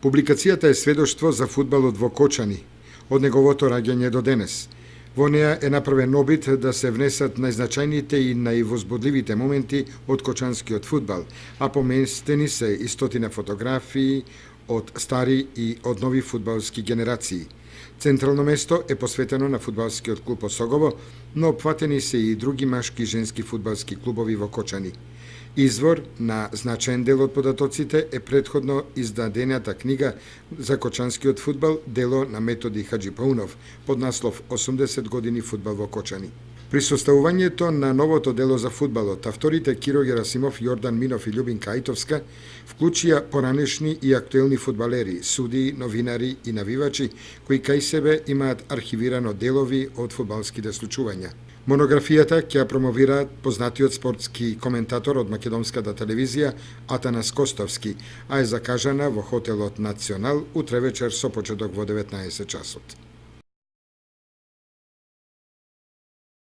Публикацијата е сведоштво за фудбалот во Кочани, од неговото раѓање до денес. Во неа е направен обид да се внесат најзначајните и највозбудливите моменти од кочанскиот фудбал, а поместени се и стотина фотографии од стари и од нови фудбалски генерации. Централно место е посветено на фудбалскиот клуб Осогово, но опфатени се и други машки и женски фудбалски клубови во Кочани. Извор на значаен дел од податоците е претходно издадената книга за кочанскиот фудбал, дело на Методи Хаджипаунов, под наслов 80 години фудбал во Кочани. При составувањето на новото дело за фудбалот, авторите Киро Герасимов, Јордан Минов и Љубинка Ајтовска вклучија поранешни и актуелни фудбалери, судии, новинари и навивачи, кои кај себе имаат архивирано делови од фудбалските случувања. Монографијата ќе промовира познатиот спортски коментатор од македонската телевизија Атанас Костовски, а е закажана во хотелот Национал утре вечер со почеток во 19 часот.